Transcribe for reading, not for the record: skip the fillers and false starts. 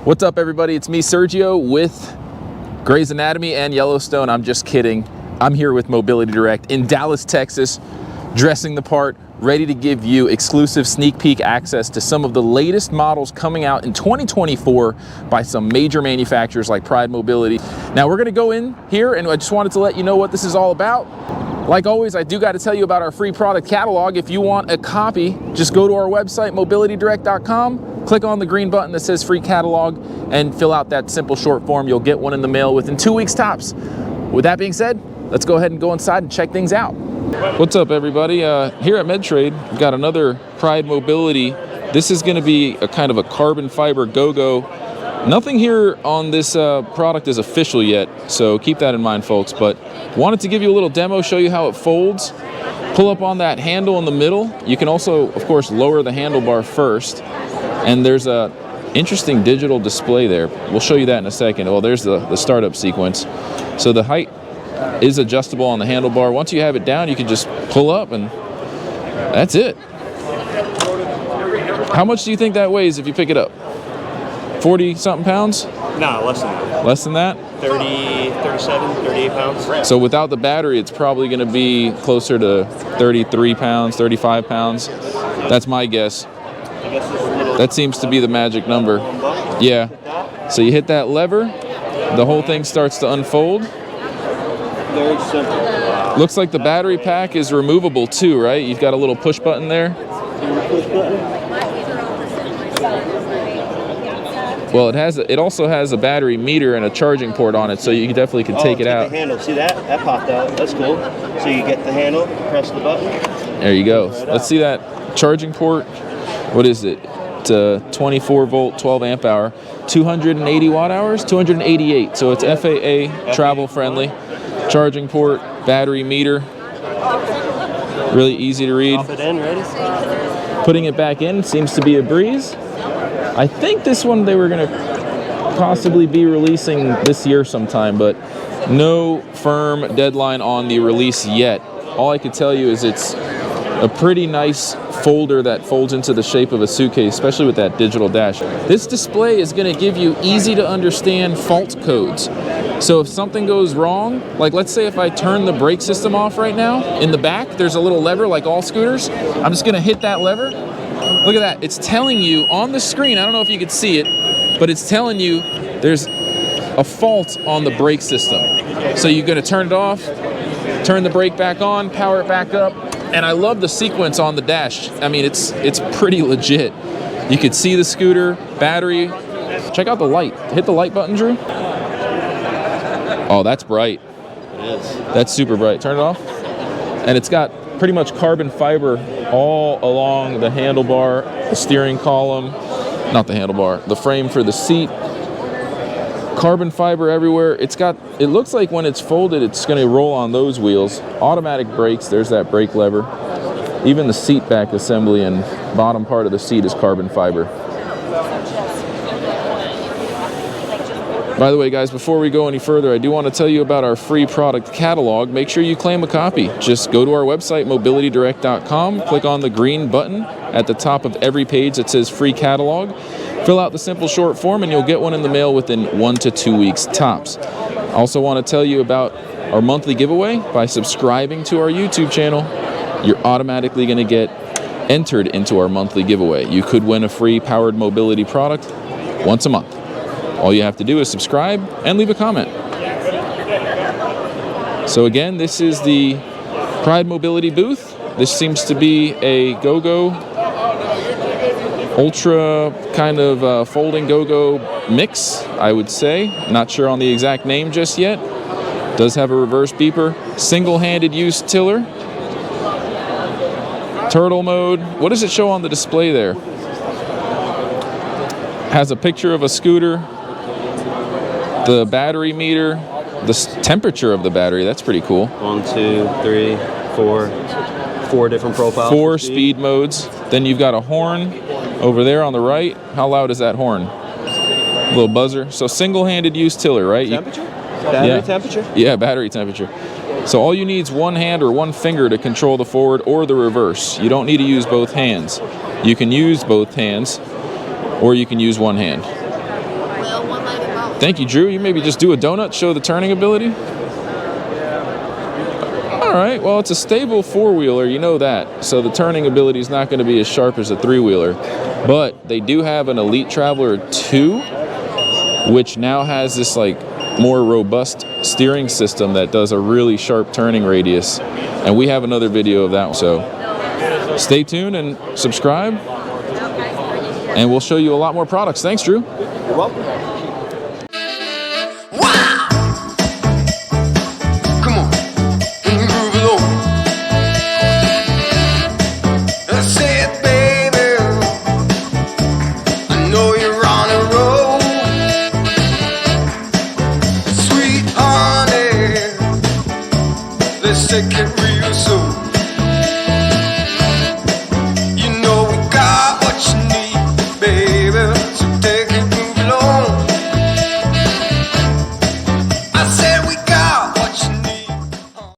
What's up, everybody? It's me, Sergio, with Grey's Anatomy and Yellowstone. I'm just kidding. I'm here with Mobility Direct in Dallas, Texas, dressing the part, ready to give you exclusive sneak peek access to some of the latest models coming out in 2024 by some major manufacturers like Pride Mobility. Now we're gonna go in here, and I just wanted to let you know what this is all about. Like always, I do got to tell you about our free product catalog. If you want a copy, just go to our website, mobilitydirect.com, click on the green button that says free catalog, and fill out that simple short form. You'll get one in the mail within 2 weeks tops. With that being said, let's go ahead and go inside and check things out. What's up, everybody? Here at MedTrade, we've got another Pride Mobility. This is going to be a kind of a carbon fiber go-go. Nothing here on this product is official yet, so keep that in mind, folks. But wanted to give you a little demo, show you how it folds. Pull up on that handle in the middle. You can also, of course, lower the handlebar first. And there's a interesting digital display there. We'll show you that in a second. Well, there's the startup sequence. So the height is adjustable on the handlebar. Once you have it down, you can just pull up, and that's it. How much do you think that weighs if you pick it up? 40-something pounds? No, less than that. Less than that? 30, 37, 38 pounds. So without the battery, it's probably going to be closer to 33 pounds, 35 pounds. That's my guess. I guess this little That seems to be the magic number. bump. Yeah. So you hit that lever, the whole thing starts to unfold. Very simple. Looks like the battery pack is removable too, right? You've got a little push button there. Push button. Well, it also has a battery meter and a charging port on it, so you definitely can take it out. The handle. See that? That popped out. That's cool. So you get the handle, press the button. There you go. Right Let's out. see that charging port. What is it? It's a 24 volt, 12 amp hour, 280 watt hours, 288. So it's FAA travel friendly. Charging port, battery meter. Really easy to read. Pop it in, ready? Putting it back in seems to be a breeze. I think this one they were going to possibly be releasing this year sometime, but no firm deadline on the release yet. All I could tell you is it's a pretty nice folder that folds into the shape of a suitcase, especially with that digital dash. This display is going to give you easy to understand fault codes. So if something goes wrong, like let's say if I turn the brake system off right now, in the back there's a little lever like all scooters. I'm just going to hit that lever. Look at that. It's telling you on the screen, I don't know if you can see it, but it's telling you there's a fault on the brake system. So you're going to turn it off, turn the brake back on, power it back up. And I love the sequence on the dash. I mean, it's pretty legit. You could see the scooter, battery. Check out the light. Hit the light button, Drew. Oh, that's bright. It is. That's super bright. Turn it off. And it's got pretty much carbon fiber all along the handlebar, the steering column, not the handlebar, the frame for the seat. Carbon fiber everywhere. It looks like when it's folded, it's going to roll on those wheels. Automatic brakes, there's that brake lever. Even the seat back assembly and bottom part of the seat is carbon fiber. By the way, guys, before we go any further, I do want to tell you about our free product catalog. Make sure you claim a copy. Just go to our website, mobilitydirect.com, click on the green button at the top of every page that says free catalog. Fill out the simple short form, and you'll get one in the mail within 1 to 2 weeks tops. I also want to tell you about our monthly giveaway. By subscribing to our YouTube channel, you're automatically going to get entered into our monthly giveaway. You could win a free powered mobility product once a month. All you have to do is subscribe and leave a comment. So again, this is the Pride Mobility booth. This seems to be a go-go, ultra kind of folding go-go mix, I would say. Not sure on the exact name just yet. Does have a reverse beeper. Single-handed use tiller. Turtle mode. What does it show on the display there? Has a picture of a scooter. The battery meter, the temperature of the battery, that's pretty cool. 1, 2, 3, 4. 4 different profiles. 4 speed modes. Then you've got a horn over there on the right. How loud is that horn? A little buzzer. So single-handed use tiller, right? Temperature? Battery temperature? Yeah, battery temperature. So all you need is one hand or one finger to control the forward or the reverse. You don't need to use both hands. You can use both hands, or you can use one hand. Thank you, Drew. You maybe just do a donut, show the turning ability. All right, well, it's a stable four-wheeler, you know that. So the turning ability is not going to be as sharp as a three-wheeler. But they do have an Elite Traveler 2, which now has this like more robust steering system that does a really sharp turning radius. And we have another video of that one. So stay tuned and subscribe. And we'll show you a lot more products. Thanks, Drew. You're welcome. Let's take it real